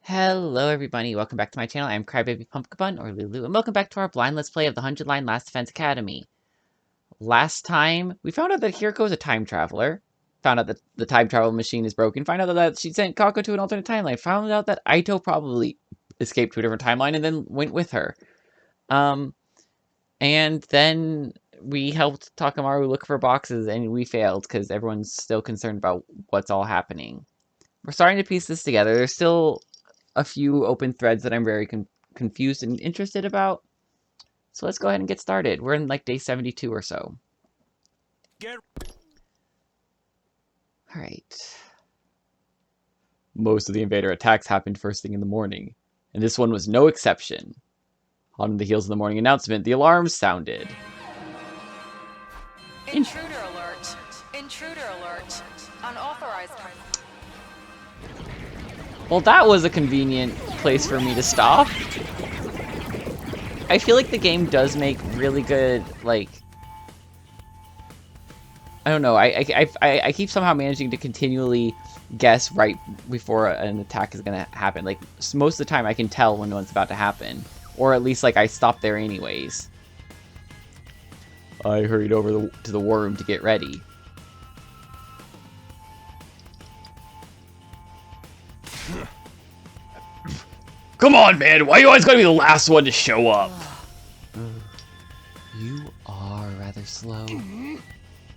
Hello everybody, welcome back to my channel. I'm Crybaby Pumpkin Bun, or Lulu, and welcome back to our blind let's play of the 100 Line Last Defense Academy. Last time, we found out that Hiriko is a time traveler, found out that the time travel machine is broken, found out that she sent Kako to an alternate timeline, found out that Aito probably escaped to a different timeline and then went with her. And then we helped Takamaru look for boxes and we failed because everyone's still concerned about what's all happening. We're starting to piece this together. There's still a few open threads that I'm very confused and interested about. So let's go ahead and get started. We're in like day 72 or so. Alright. Most of the invader attacks happened first thing in the morning, and this one was no exception. On the heels of the morning announcement, the alarms sounded. Intruder alert! Intruder alert! Unauthorized. Well, that was a convenient place for me to stop. I feel like the game does make really good, like... I don't know, I keep somehow managing to continually guess right before an attack is gonna happen. Like, most of the time I can tell when one's about to happen. Or at least, like, I stop there anyways. I hurried over to the war room to get ready. Come on, man! Why are you always gotta be the last one to show up? You are rather slow.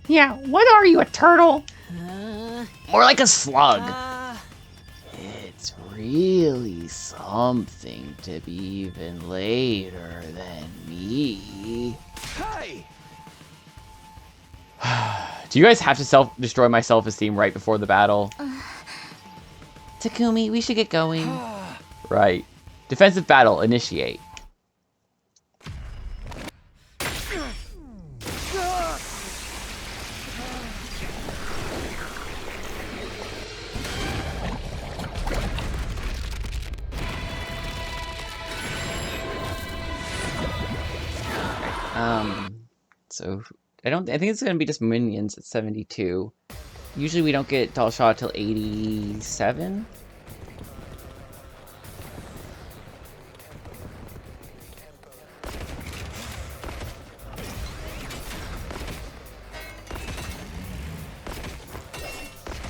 Yeah, what are you, a turtle? More like a slug. It's really something to be even later than me. Hey! Do you guys have to destroy my self-esteem right before the battle? Takumi, we should get going. Right. Defensive battle, initiate. So I think it's gonna be just minions at 72. Usually we don't get Doll Shot till 87.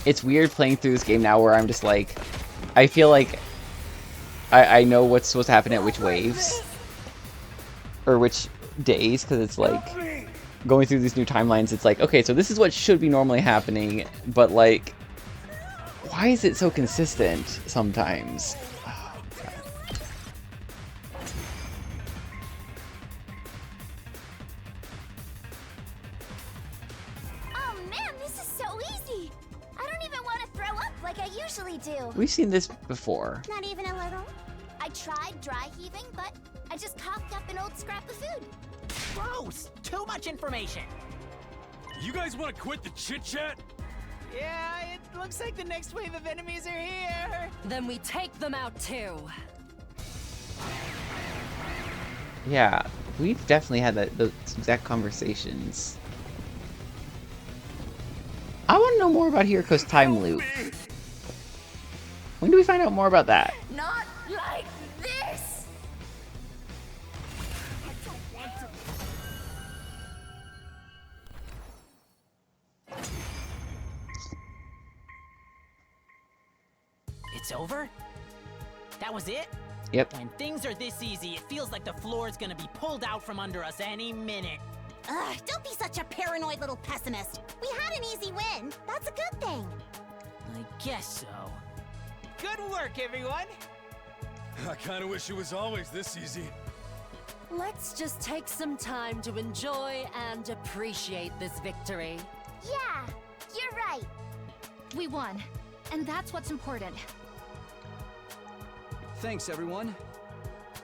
It's weird playing through this game now where I'm just like, I feel like I know what's supposed to happen at which waves. Or which days, because it's like, going through these new timelines, it's like, okay, so this is what should be normally happening, but like, why is it so consistent sometimes? Oh, God. Oh man, this is so easy! I don't even want to throw up like I usually do. We've seen this before. Not even a little? I tried dry heaving, but I just coughed up an old scrap of food. Gross! Too much information! You guys want to quit the chit-chat? Yeah, it looks like the next wave of enemies are here! Then we take them out too. Yeah, we've definitely had those exact conversations. I want to know more about Hiriko's time loop. When do we find out more about that? Not like this! It's over? That was it? Yep. When things are this easy, it feels like the floor is gonna be pulled out from under us any minute. Ugh, don't be such a paranoid little pessimist. We had an easy win. That's a good thing. I guess so. Good work, everyone! I kind of wish it was always this easy. Let's just take some time to enjoy and appreciate this victory. Yeah, you're right. We won, and that's what's important. Thanks, everyone.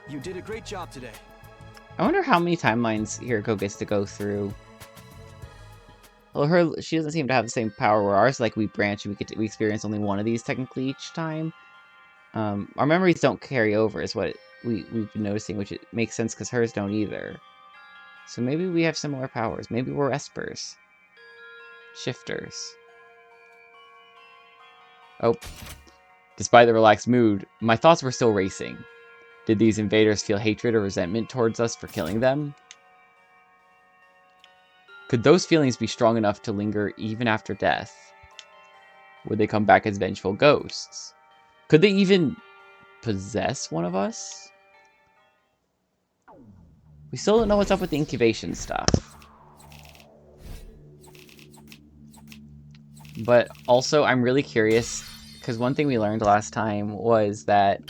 You did a great job today. I wonder how many timelines Hiriko gets to go through. Well, she doesn't seem to have the same power where ours, like, we branch and we experience only one of these technically each time. Our memories don't carry over is what we've been noticing, which it makes sense because hers don't either. So maybe we have similar powers. Maybe we're espers. Shifters. Oh. Despite the relaxed mood, my thoughts were still racing. Did these invaders feel hatred or resentment towards us for killing them? Could those feelings be strong enough to linger even after death? Would they come back as vengeful ghosts? Could they even possess one of us? We still don't know what's up with the incubation stuff. But also, I'm really curious, because one thing we learned last time was that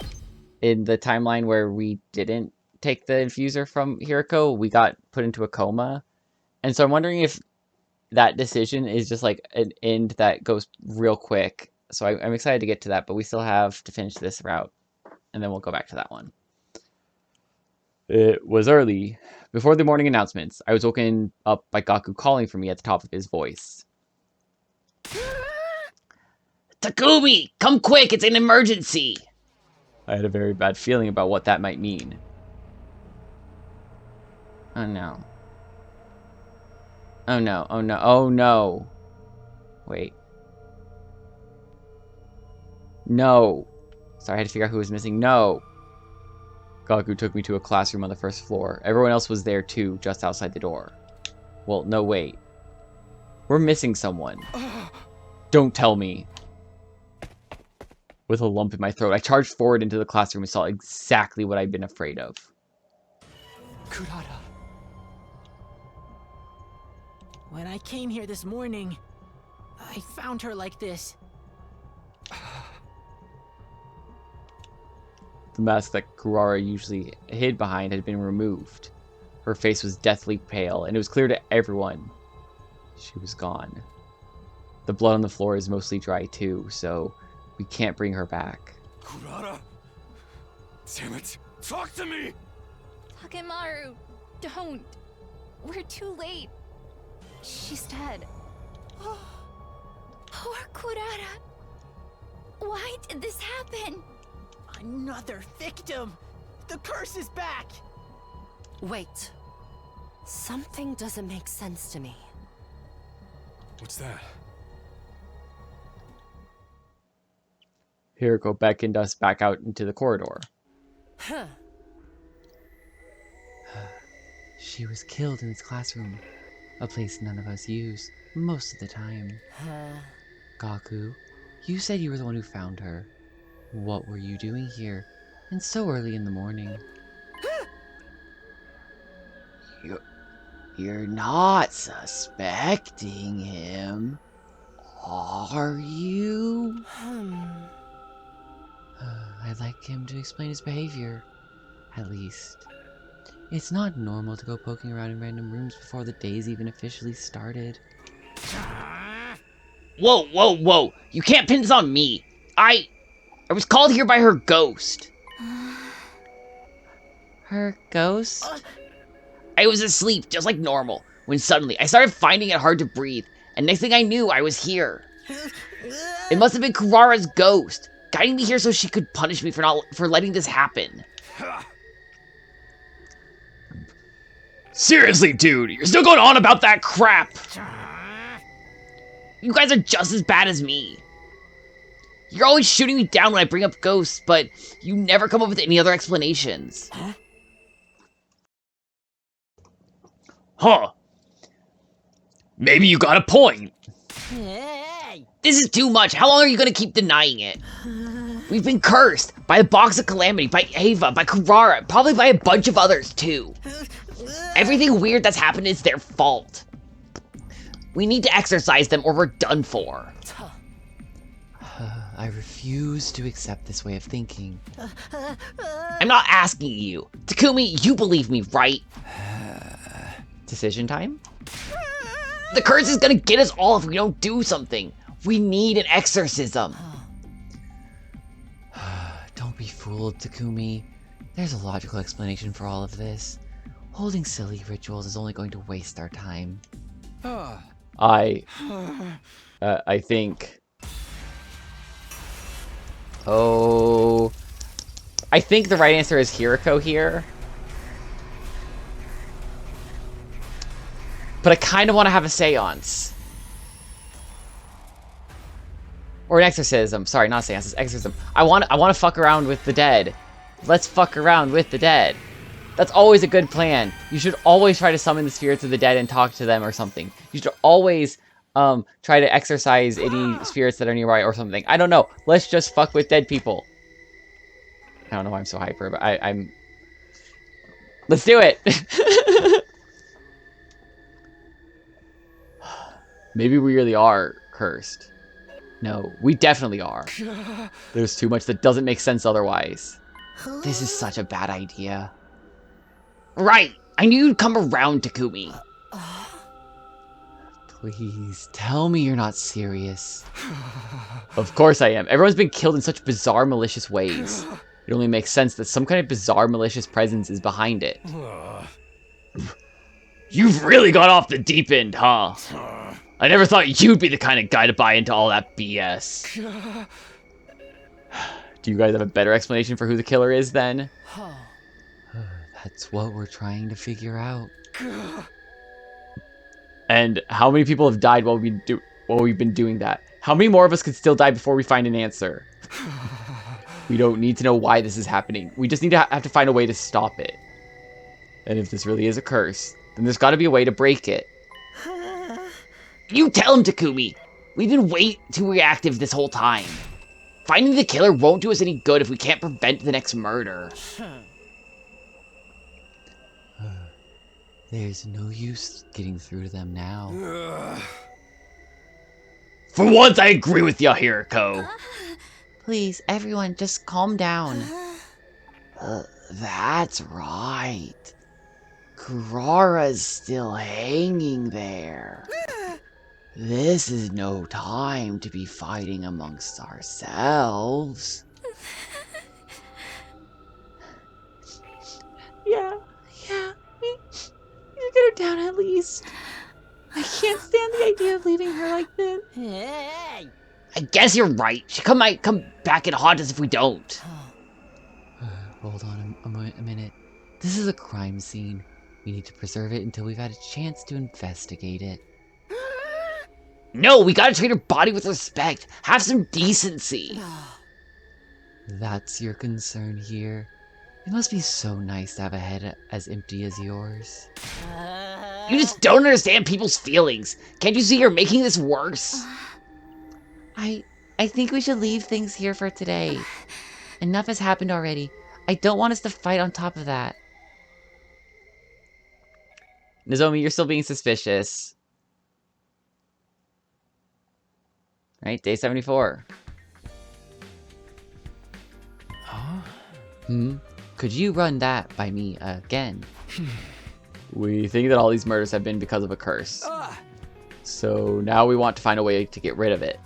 in the timeline where we didn't take the infuser from Hiriko, we got put into a coma. And so I'm wondering if that decision is just like an end that goes real quick. So I'm excited to get to that, but we still have to finish this route, and then we'll go back to that one. It was early. Before the morning announcements, I was woken up by Gaku calling for me at the top of his voice. Takumi! Come quick! It's an emergency! I had a very bad feeling about what that might mean. Oh no. Oh no, oh no, oh no. Wait. No. Sorry, I had to figure out who was missing. No. Gaku took me to a classroom on the first floor. Everyone else was there too, just outside the door. Well, no, wait. We're missing someone. Don't tell me. With a lump in my throat, I charged forward into the classroom and saw exactly what I'd been afraid of. Kurata. When I came here this morning, I found her like this. The mask that Kurara usually hid behind had been removed. Her face was deathly pale, and it was clear to everyone she was gone. The blood on the floor is mostly dry too, so we can't bring her back. Kurata? Damn it! Talk to me! Takemaru, don't. We're too late. She's dead. Poor Kurara. Why did this happen? Another victim! The curse is back! Wait. Something doesn't make sense to me. What's that? Hiriko beckoned us back out into the corridor. Huh. She was killed in this classroom, a place none of us use most of the time. Gaku, you said you were the one who found her. What were you doing here, and so early in the morning? You're not suspecting him, are you? I'd like him to explain his behavior, at least. It's not normal to go poking around in random rooms before the day's even officially started. Whoa, whoa, whoa! You can't pin this on me! I was called here by her ghost. Her ghost? I was asleep, just like normal, when suddenly I started finding it hard to breathe, and next thing I knew, I was here. It must have been Kurara's ghost, guiding me here so she could punish me for letting this happen. Seriously, dude, you're still going on about that crap! You guys are just as bad as me. You're always shooting me down when I bring up ghosts, but you never come up with any other explanations. Huh. Maybe you got a point. Hey! This is too much. How long are you gonna keep denying it? We've been cursed by the Box of Calamity, by Ava, by Kurara, probably by a bunch of others too. Everything weird that's happened is their fault. We need to exorcise them or we're done for. I refuse to accept this way of thinking. I'm not asking you. Takumi, you believe me, right? Decision time? The curse is gonna get us all if we don't do something. We need an exorcism. Don't be fooled, Takumi. There's a logical explanation for all of this. Holding silly rituals is only going to waste our time. I think... Oh... I think the right answer is Hiriko here. But I kind of want to have a seance. Or an exorcism. Sorry, not seance, exorcism. I want to fuck around with the dead. Let's fuck around with the dead. That's always a good plan. You should always try to summon the spirits of the dead and talk to them or something. You should always try to exorcise any spirits that are nearby or something. I don't know. Let's just fuck with dead people. I don't know why I'm so hyper, but I'm... Let's do it! Maybe we really are cursed. No, we definitely are. There's too much that doesn't make sense otherwise. This is such a bad idea. Right! I knew you'd come around, Takumi. Please, tell me you're not serious. Of course I am. Everyone's been killed in such bizarre, malicious ways. It only makes sense that some kind of bizarre, malicious presence is behind it. You've really got off the deep end, huh? I never thought you'd be the kind of guy to buy into all that BS. Do you guys have a better explanation for who the killer is, then? That's what we're trying to figure out. And how many people have died while we've been doing that? How many more of us could still die before we find an answer? We don't need to know why this is happening. We just need to have to find a way to stop it. And if this really is a curse, then there's got to be a way to break it. You tell him, Takumi! We've been way too reactive this whole time. Finding the killer won't do us any good if we can't prevent the next murder. There's no use getting through to them now. For once, I agree with you, Hiriko. Please, everyone, just calm down. That's right. Kurara's still hanging there. This is no time to be fighting amongst ourselves. Yeah. You get her down at least. I can't stand the idea of leaving her like this. Hey! I guess you're right. She might come back and haunt us if we don't. Hold on a minute. This is a crime scene. We need to preserve it until we've had a chance to investigate it. No, we gotta treat her body with respect. Have some decency. That's your concern here? It must be so nice to have a head as empty as yours. You just don't understand people's feelings. Can't you see you're making this worse? I think we should leave things here for today. Enough has happened already. I don't want us to fight on top of that. Nozomi, you're still being suspicious. Right, day 74. Huh? Could you run that by me again? We think that all these murders have been because of a curse. So now we want to find a way to get rid of it.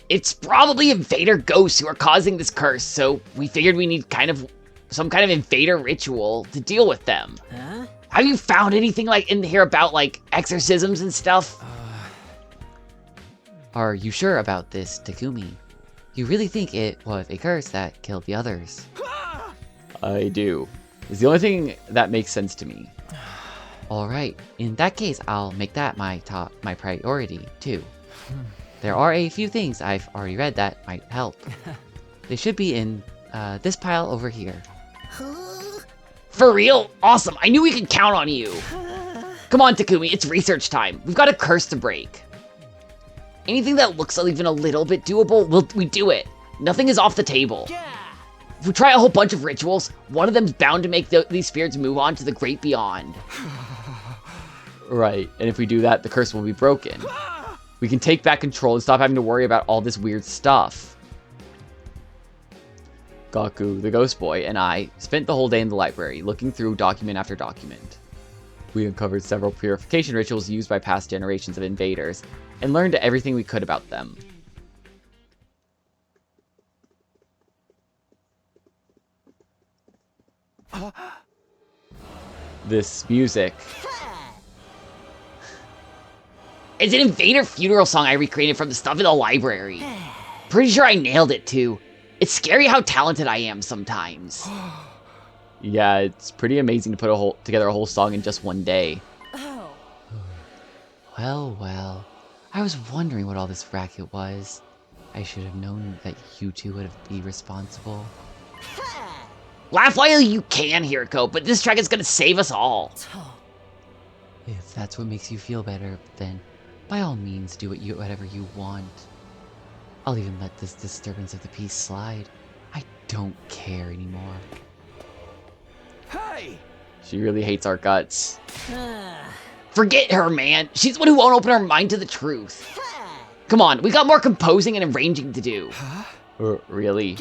It's probably invader ghosts who are causing this curse, so we figured we need some kind of invader ritual to deal with them. Huh? Have you found anything like in here about like exorcisms and stuff? Are you sure about this, Takumi? You really think it was a curse that killed the others? I do. It's the only thing that makes sense to me. Alright, in that case, I'll make that my priority, too. There are a few things I've already read that might help. They should be in this pile over here. For real? Awesome! I knew we could count on you! Come on, Takumi, it's research time. We've got a curse to break. Anything that looks even a little bit doable, we do it. Nothing is off the table. Yeah! If we try a whole bunch of rituals, one of them's bound to make these spirits move on to the great beyond. Right, and if we do that, the curse will be broken. We can take back control and stop having to worry about all this weird stuff. Gaku, the ghost boy, and I spent the whole day in the library, looking through document after document. We uncovered several purification rituals used by past generations of invaders, and learned everything we could about them. This music. It's an invader funeral song I recreated from the stuff in the library. Pretty sure I nailed it too. It's scary how talented I am sometimes. Yeah, it's pretty amazing to put together a whole song in just one day. Oh. Well. I was wondering what all this racket was. I should have known that you two would be responsible. Laugh while you can here, Ecalp, but this track is gonna save us all. If that's what makes you feel better, then by all means do whatever you want. I'll even let this disturbance of the peace slide. I don't care anymore. Hey! She really hates our guts. Forget her, man. She's the one who won't open her mind to the truth. Come on, we got more composing and arranging to do. Really?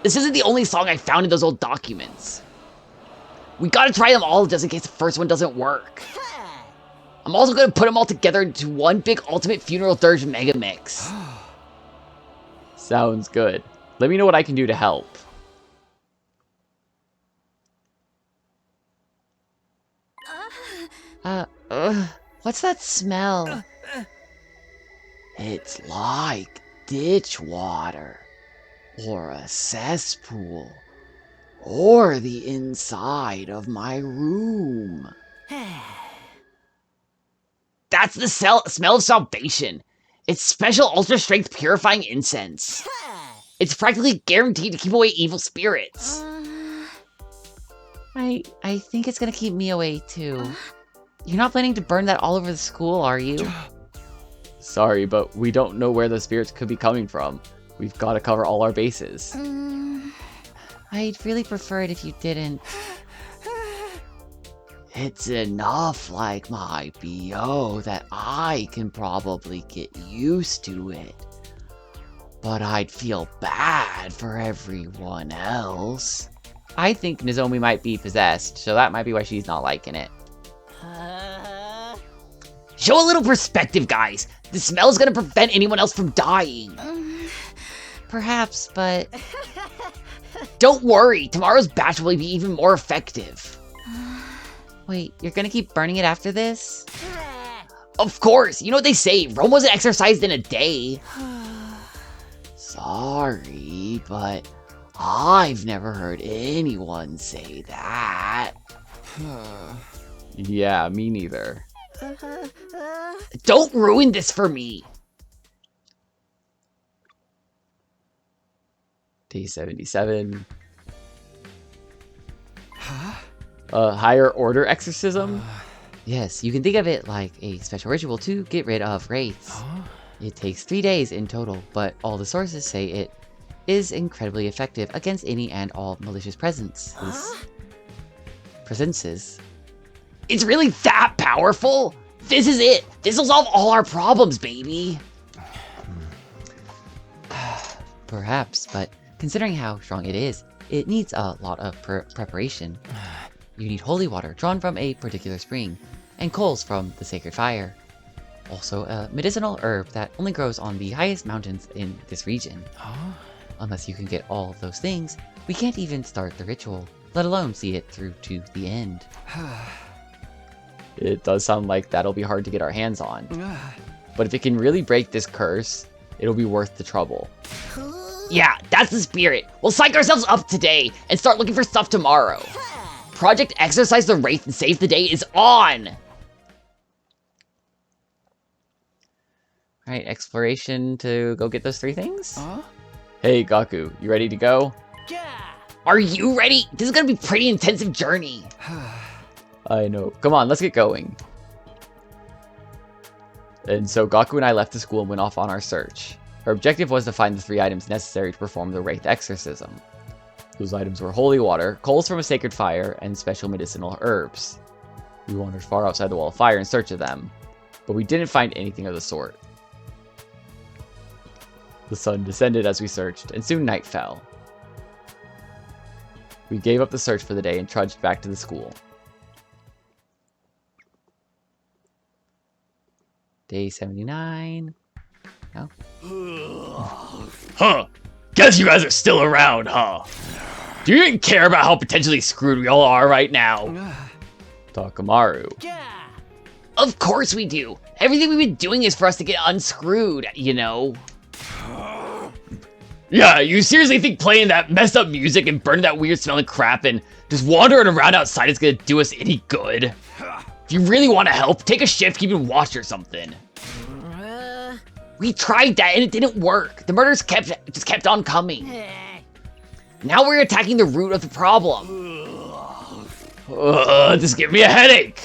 This isn't the only song I found in those old documents. We gotta try them all just in case the first one doesn't work. I'm also gonna put them all together into one big ultimate funeral dirge mega mix. Sounds good. Let me know what I can do to help. What's that smell? It's like ditch water, or a cesspool, or the inside of my room. That's the smell of salvation. It's special ultra-strength purifying incense. It's practically guaranteed to keep away evil spirits. I think it's gonna keep me away too. You're not planning to burn that all over the school, are you? Sorry, but we don't know where the spirits could be coming from. We've got to cover all our bases. I'd really prefer it if you didn't. It's enough like my BO that I can probably get used to it. But I'd feel bad for everyone else. I think Nozomi might be possessed, so that might be why she's not liking it. Show a little perspective, guys. The smell is gonna prevent anyone else from dying. Perhaps, but... Don't worry, tomorrow's batch will be even more effective. Wait, you're gonna keep burning it after this? Of course! You know what they say, Rome wasn't exercised in a day. Sorry, but I've never heard anyone say that. Yeah, me neither. Don't ruin this for me! Day 77. Higher order exorcism? Yes, you can think of it like a special ritual to get rid of wraiths. It takes 3 days in total, but all the sources say it is incredibly effective against any and all malicious presences. It's really that powerful? This is it! This will solve all our problems, baby! Perhaps, but considering how strong it is, it needs a lot of preparation. You need holy water drawn from a particular spring, and coals from the sacred fire. Also, a medicinal herb that only grows on the highest mountains in this region. Unless you can get all of those things, we can't even start the ritual, let alone see it through to the end. It does sound like that'll be hard to get our hands on. But if it can really break this curse, it'll be worth the trouble. Yeah, that's the spirit. We'll psych ourselves up today and start looking for stuff tomorrow. Project Exercise the Wraith and Save the Day is on! Alright, exploration to go get those 3 things? Hey, Gaku, you ready to go? Yeah. Are you ready? This is gonna be a pretty intensive journey. I know. Come on, let's get going. And so Gaku and I left the school and went off on our search. Our objective was to find the 3 items necessary to perform the Wraith exorcism. Those items were holy water, coals from a sacred fire, and special medicinal herbs. We wandered far outside the wall of fire in search of them, but we didn't find anything of the sort. The sun descended as we searched, and soon night fell. We gave up the search for the day and trudged back to the school. Day 79. No? Huh. Guess you guys are still around, huh? Do you even care about how potentially screwed we all are right now? Takamaru. Yeah. Of course we do. Everything we've been doing is for us to get unscrewed, you know? Yeah, you seriously think playing that messed up music and burning that weird smelling crap and just wandering around outside is gonna do us any good? If you really want to help, take a shift, keep and watch or something. We tried that and it didn't work. The murders just kept on coming. Now we're attacking the root of the problem. This gives me a headache.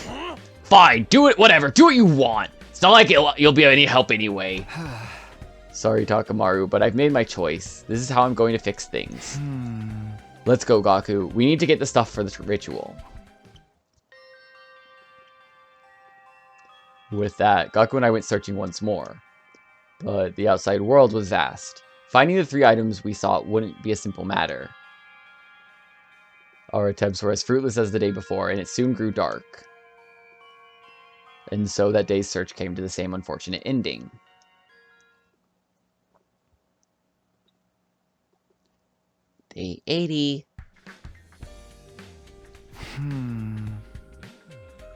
Fine, do it, whatever. Do what you want. It's not like you'll be of any help anyway. Sorry, Takamaru, but I've made my choice. This is how I'm going to fix things. Let's go, Gaku. We need to get the stuff for the ritual. With that, Gaku and I went searching once more. But the outside world was vast. Finding the 3 items we sought wouldn't be a simple matter. Our attempts were as fruitless as the day before, and it soon grew dark. And so that day's search came to the same unfortunate ending. Day 80.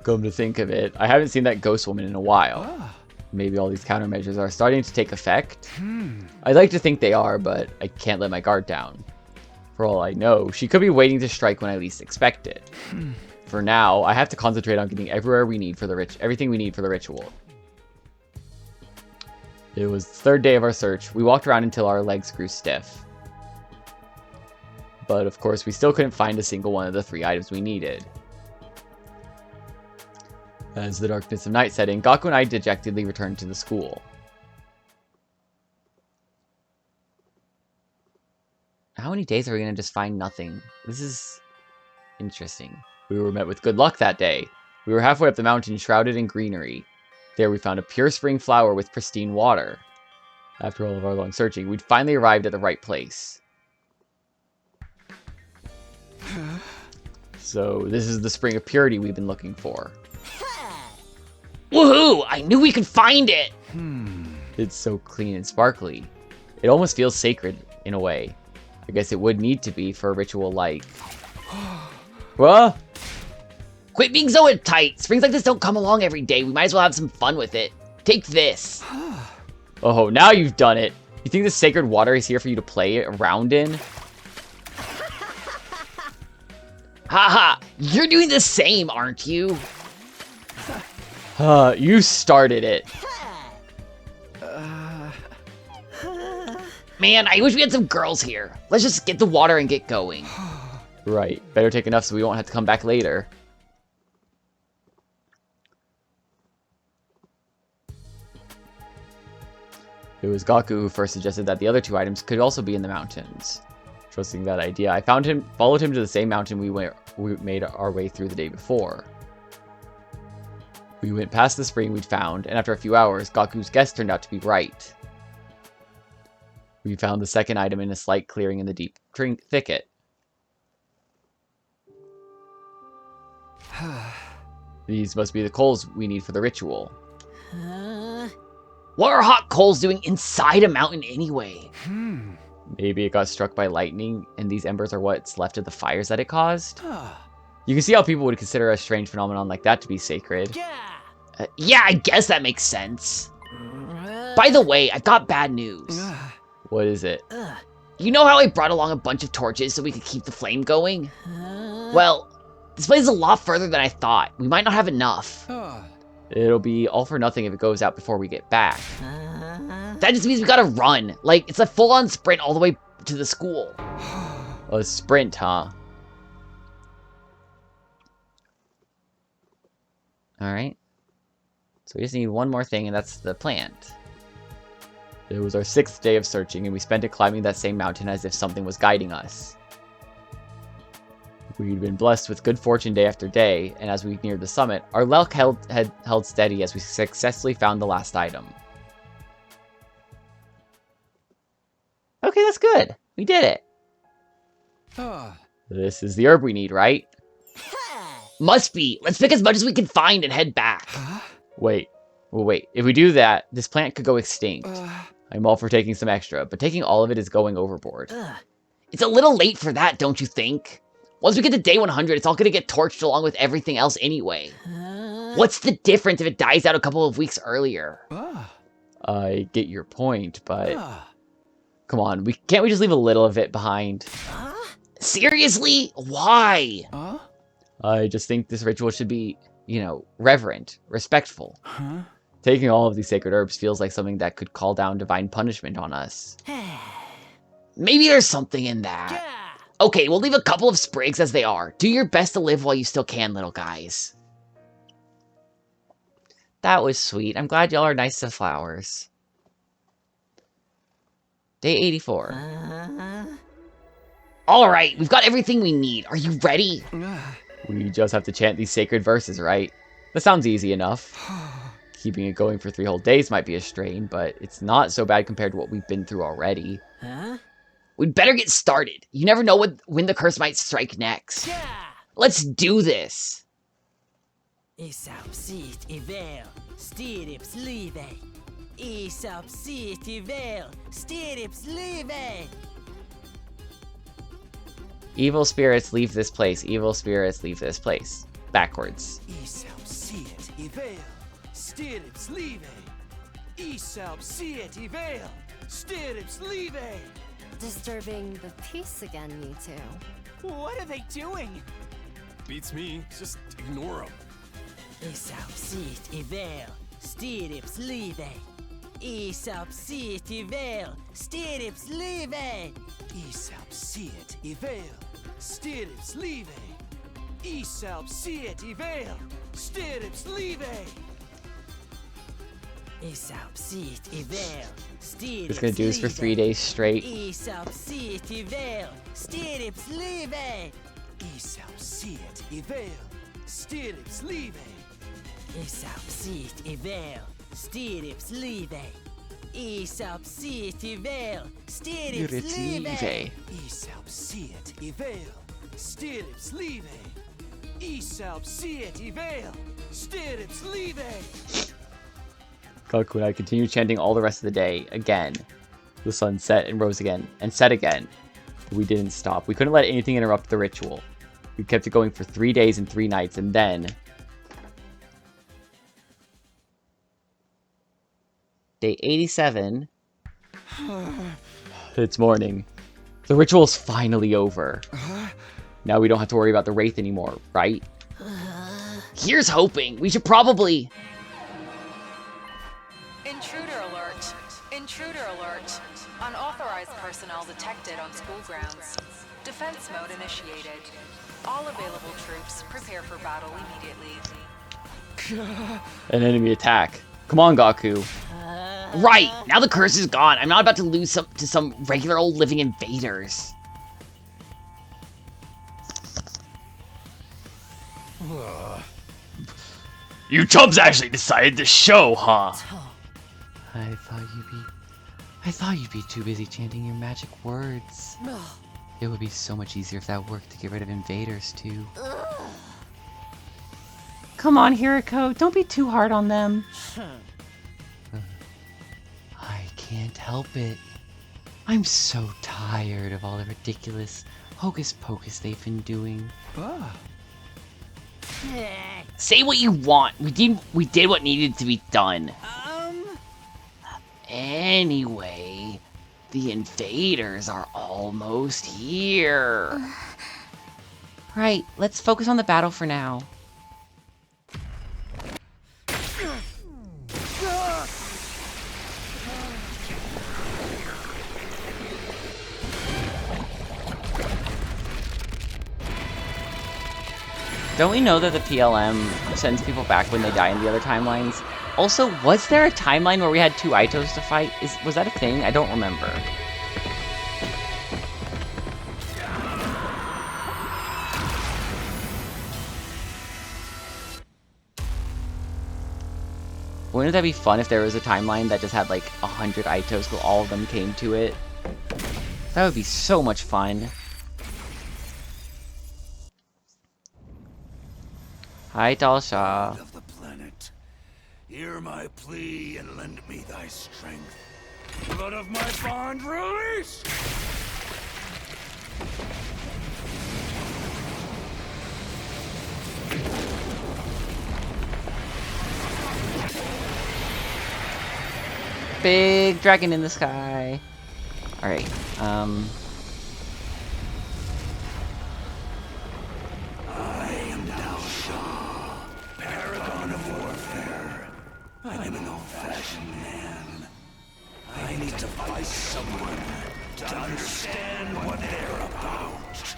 Come to think of it, I haven't seen that ghost woman in a while. Maybe all these countermeasures are starting to take effect. I'd like to think they are, but I can't let my guard down. For all I know, she could be waiting to strike when I least expect it. For now, I have to concentrate on getting everything we need for the ritual. It was the 3rd day of our search. We walked around until our legs grew stiff. But of course, we still couldn't find a single one of the 3 items we needed. As the darkness of night set in, Gaku and I dejectedly returned to the school. How many days are we going to just find nothing? This is interesting. We were met with good luck that day. We were halfway up the mountain, shrouded in greenery. There we found a pure spring flower with pristine water. After all of our long searching, we'd finally arrived at the right place. So, this is the spring of purity we've been looking for. Woohoo! I knew we could find it! It's so clean and sparkly. It almost feels sacred, in a way. I guess it would need to be for a ritual like... What? Quit being so uptight! Springs like this don't come along every day. We might as well have some fun with it. Take this! Oh, now you've done it! You think this sacred water is here for you to play around in? Haha! You're doing the same, aren't you? You started it. Man, I wish we had some girls here. Let's just get the water and get going. Right. Better take enough so we won't have to come back later. It was Gaku who first suggested that the other 2 items could also be in the mountains. Trusting that idea, I followed him to the same mountain we made our way through the day before. We went past the spring we'd found, and after a few hours, Gaku's guess turned out to be right. We found the 2nd item in a slight clearing in the deep thicket. These must be the coals we need for the ritual. What are hot coals doing inside a mountain anyway? Maybe it got struck by lightning, and these embers are what's left of the fires that it caused? You can see how people would consider a strange phenomenon like that to be sacred. Yeah, I guess that makes sense. By the way, I've got bad news. What is it? You know how I brought along a bunch of torches so we could keep the flame going? Well, this place is a lot further than I thought. We might not have enough. It'll be all for nothing if it goes out before we get back. That just means we gotta run. Like, it's a full-on sprint all the way to the school. A sprint, huh? Alright. So we just need one more thing, and that's the plant. It was our 6th day of searching, and we spent it climbing that same mountain as if something was guiding us. We'd been blessed with good fortune day after day, and as we neared the summit, our luck had held steady as we successfully found the last item. Okay, that's good. We did it. This is the herb we need, right? Must be. Let's pick as much as we can find and head back. Wait. If we do that, this plant could go extinct. I'm all for taking some extra, but taking all of it is going overboard. It's a little late for that, don't you think? Once we get to day 100, it's all gonna get torched along with everything else anyway. What's the difference if it dies out a couple of weeks earlier? I get your point, but... Come on, can't we just leave a little of it behind? Seriously? Why? I just think this ritual should be, reverent, respectful. Taking all of these sacred herbs feels like something that could call down divine punishment on us. Maybe there's something in that. Okay, we'll leave a couple of sprigs as they are. Do your best to live while you still can, little guys. That was sweet. I'm glad y'all are nice to flowers. Day 84. Alright, we've got everything we need. Are you ready? We just have to chant these sacred verses, right? That sounds easy enough. Keeping it going for 3 whole days might be a strain, but it's not so bad compared to what we've been through already. We'd better get started. You never know when the curse might strike next. Let's do this. Ecalp, Siht, Evael, Stirips, Ecalp, Siht, Evael, Stirips, Evil spirits leave this place. Evil spirits leave this place. Backwards. Ecalp, Siht, Evael, Stirips, Ecalp, Siht, Evael, Stirips, Disturbing the peace again, me too. What are they doing? Beats me. Just ignore them. Ecalp, Siht, Evael, Stirips, Ecalp, Siht, Evael, Stirips, Ecalp, Siht, Evael, Stirips, Ecalp, Siht, Evael, Stirips, Ecalp, Siht, Evael, Stirips, Just gonna do this for 3 days straight. Ecalp, Siht, Evael, Stirips, Ecalp, Siht, Evael, Stirips, Ecalp, Siht, Evael, Stirips, Ecalp, Siht, Evael, Stirips, Ecalp, Siht, Evael, Stirips, Ecalp, Siht, Evael, Stirips, Gaku and I continued chanting all the rest of the day. Again. The sun set and rose again. And set again. We didn't stop. We couldn't let anything interrupt the ritual. We kept it going for 3 days and 3 nights. And then... Day 87. It's morning. The ritual's finally over. Now we don't have to worry about the Wraith anymore, right? Here's hoping. We should probably... Intruder alert! Intruder alert! Unauthorized personnel detected on school grounds. Defense mode initiated. All available troops prepare for battle immediately. An enemy attack. Come on, Gaku. Right! Now the curse is gone. I'm not about to lose to some regular old living invaders. You chubs actually decided to show, huh? I thought you'd be too busy chanting your magic words. It would be so much easier if that worked to get rid of invaders, too. Come on, Hiriko. Don't be too hard on them. I can't help it. I'm so tired of all the ridiculous hocus-pocus they've been doing. Say what you want. We did what needed to be done. Anyway, the invaders are almost here. Right, let's focus on the battle for now. Don't we know that the PLM sends people back when they die in the other timelines? Also, was there a timeline where we had 2 Itos to fight? Was that a thing? I don't remember. Wouldn't that be fun if there was a timeline that just had like 100 Itos so all of them came to it? That would be so much fun. Hi, Dalsha. Of the planet, hear my plea and lend me thy strength. Blood of my bond, release! Big dragon in the sky. Alright, I am Dalsha, paragon of warfare. I I'm an old-fashioned man. I need to fight someone to understand what they're about.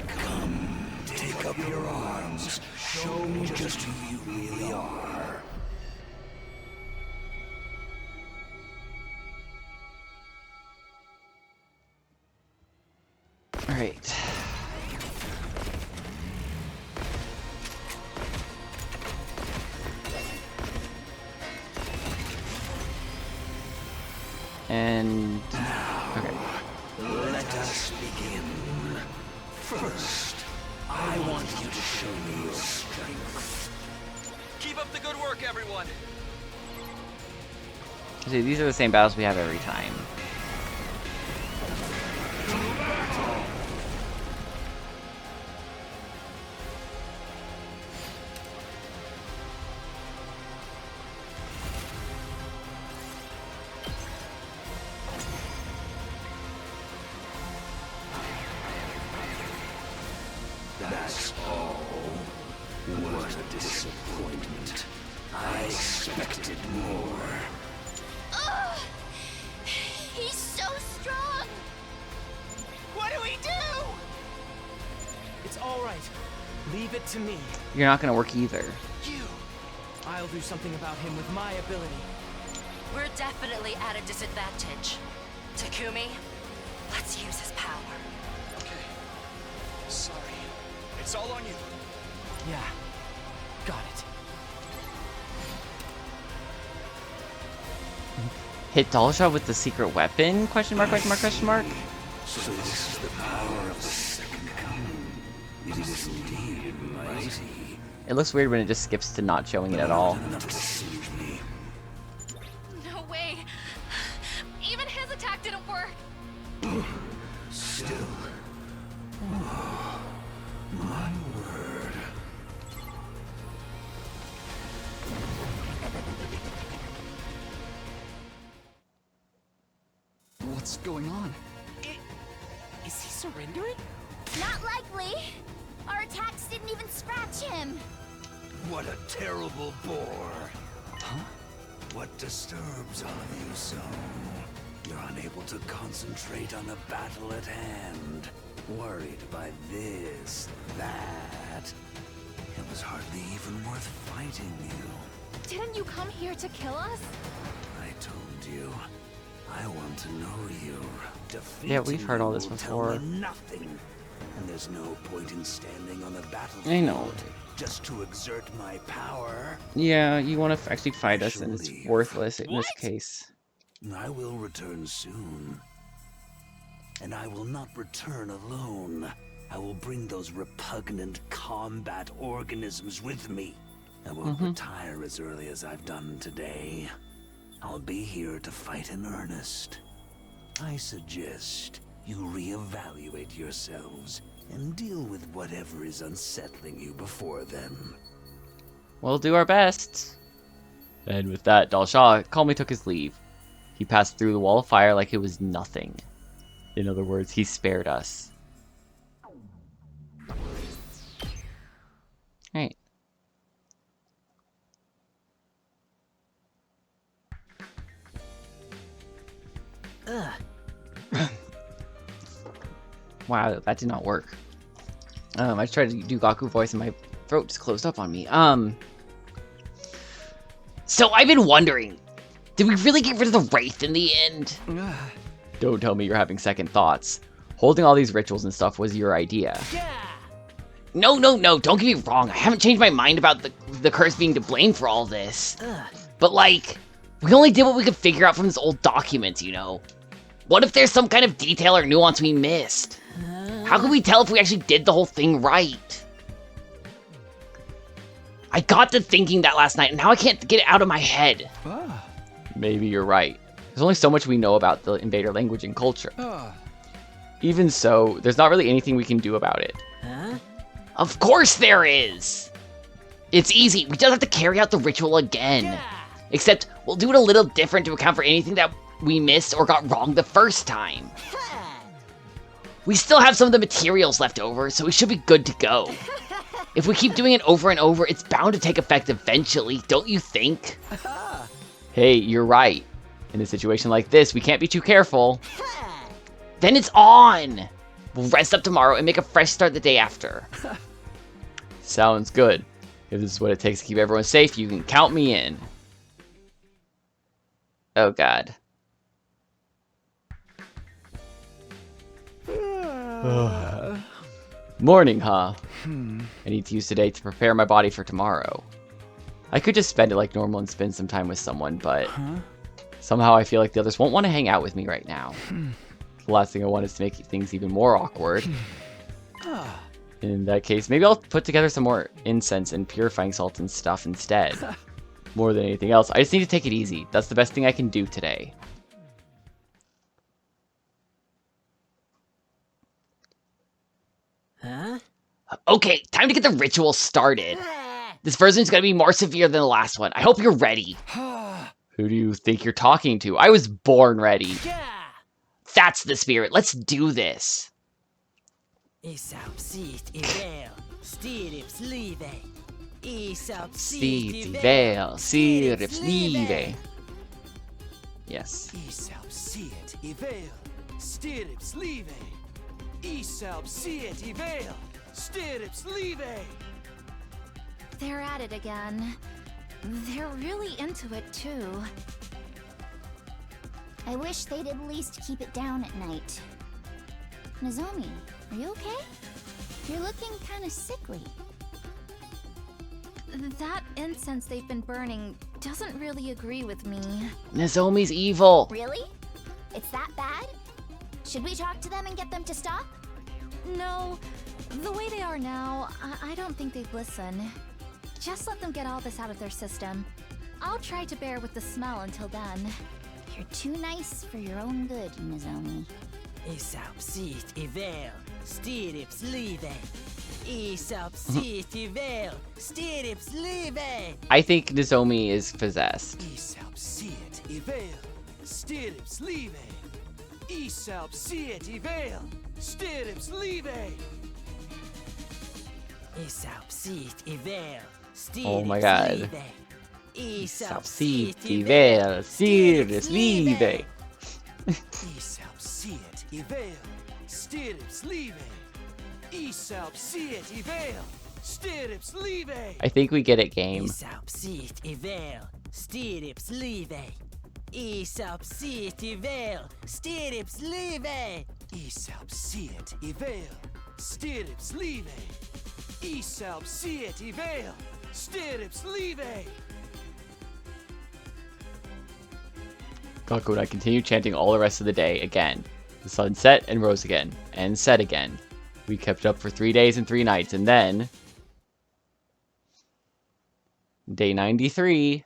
Come, take up your arms. Show me just who you really are. All right. And okay. Let us begin. First, I want you to show me your strength. Keep up the good work, everyone. See, these are the same battles we have every time. That's all. What a disappointment. I expected more. Ugh! He's so strong! What do we do? It's all right. Leave it to me. You're not gonna work either. You. I'll do something about him with my ability. We're definitely at a disadvantage. Takumi, let's use his power. Okay. Sorry. It's all on you. Yeah. Got it. Hit doll shot with the secret weapon? Question mark, question mark, question mark. So this is the power of the second coming. It is indeed mighty. It looks weird when it just skips to not showing it at all. Enough to siege me. No way! Even his attack didn't work! Still. Oh, my word. What's going on? Is he surrendering? Not likely. Our attacks didn't even scratch him. What a terrible bore. Huh? What disturbs all of you so? You're unable to concentrate on the battle at hand. Worried by this, that. It was hardly even worth fighting you. Didn't you come here to kill us? I told you. I want to know you. Defeating Yeah, we've heard all this you will before. tell me nothing. And there's no point in standing on the battlefield. I know. Just to exert my power. Yeah, you want to actually fight us, and it's Surely. worthless in this What? case. I will return soon. And I will not return alone. I will bring those repugnant combat organisms with me. I won't retire as early as I've done today. I'll be here to fight in earnest. I suggest you reevaluate yourselves and deal with whatever is unsettling you before them. We'll do our best. And with that, Dal Shah calmly took his leave. He passed through the wall of fire like it was nothing. In other words, he spared us. Alright. Wow, that did not work. I just tried to do Gaku voice and my throat just closed up on me. So I've been wondering, did we really get rid of the Wraith in the end? Don't tell me you're having second thoughts. Holding all these rituals and stuff was your idea. Yeah. No, don't get me wrong. I haven't changed my mind about the curse being to blame for all this. But like, we only did what we could figure out from this old document, you know? What if there's some kind of detail or nuance we missed? How can we tell if we actually did the whole thing right? I got to thinking that last night, and now I can't get it out of my head. Maybe you're right. There's only so much we know about the invader language and culture. Even so, there's not really anything we can do about it. Huh? Of course there is! It's easy, we just have to carry out the ritual again. Yeah. Except, we'll do it a little different to account for anything that we missed or got wrong the first time. We still have some of the materials left over, so we should be good to go. If we keep doing it over and over, it's bound to take effect eventually, don't you think? Hey, you're right. In a situation like this, we can't be too careful. Then it's on! We'll rest up tomorrow and make a fresh start the day after. Sounds good. If this is what it takes to keep everyone safe, you can count me in. Oh god. Morning, huh? I need to use today to prepare my body for tomorrow. I could just spend it like normal and spend some time with someone, but somehow I feel like the others won't want to hang out with me right now. The last thing I want is to make things even more awkward. In that case, maybe I'll put together some more incense and purifying salts and stuff instead. More than anything else, I just need to take it easy. That's the best thing I can do today. Huh? Okay, time to get the ritual started. This version's gonna be more severe than the last one. I hope you're ready. Who do you think you're talking to? I was born ready. That's the spirit. Let's do this. Ecalp, Siht, Evael, Stirips, Ecalp, Siht, Evael, Stirips, Yes. Ecalp, Siht, Evael, Stirips, Ecalp, Siht, Evael, Stirips, They're at it again. They're really into it, too. I wish they'd at least keep it down at night. Nozomi, are you okay? You're looking kind of sickly. That incense they've been burning doesn't really agree with me. Nozomi's evil. Really? It's that bad? Should we talk to them and get them to stop? No, the way they are now, I don't think they'd listen. Just let them get all this out of their system. I'll try to bear with the smell until then. You're too nice for your own good, Nozomi. Ecalp, Siht, Evael, Stirips, Ecalp, Siht, Evael, Stirips, I think Nozomi is possessed. Ecalp, Siht, Evael, Stirips, Ecalp, Siht, Evael, Stirips, Ecalp, Siht, Evael, Stirips, Oh my god. Ecalp, Siht, Siht, Evael, Stirips, Ecalp, Siht, Evael, Stirips, Ecalp, Siht, Evael, Stirips, I think we get it, game. Ecalp, Siht, Evael, Stirips, Ecalp, Siht, Evael, Stirips, Ecalp, Siht, Evael, Stirips, Ecalp, Siht, Evael, Stirips, Gaku and I continue chanting all the rest of the day again. The sun set and rose again, and set again. We kept up for 3 days and 3 nights, and then... Day 93.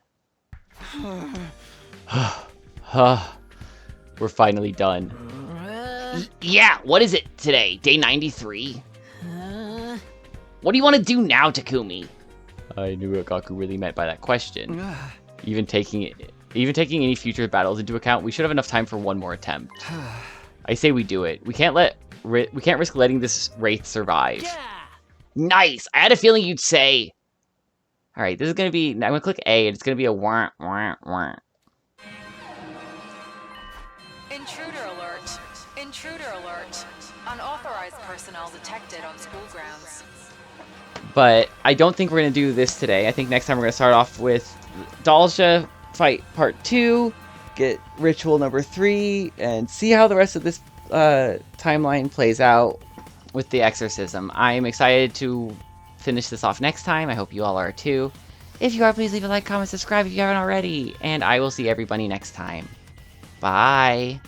We're finally done. Yeah, what is it today? Day 93? What do you want to do now, Takumi? I knew what Gaku really meant by that question. Even taking any future battles into account, we should have enough time for one more attempt. I say we do it. We can't risk letting this wraith survive. Nice! I had a feeling you'd say... Alright, this is gonna be... I'm gonna click A, and it's gonna be a wah, wah, wah. Intruder alert. Intruder alert. Unauthorized personnel detected on school grounds. But I don't think we're gonna do this today. I think next time we're gonna start off with Dalsha fight part 2, get ritual number 3, and see how the rest of this timeline plays out with the exorcism. I'm excited to finish this off next time. I hope you all are too. If you are, please leave a like, comment, subscribe if you haven't already, and I will see everybody next time. Bye!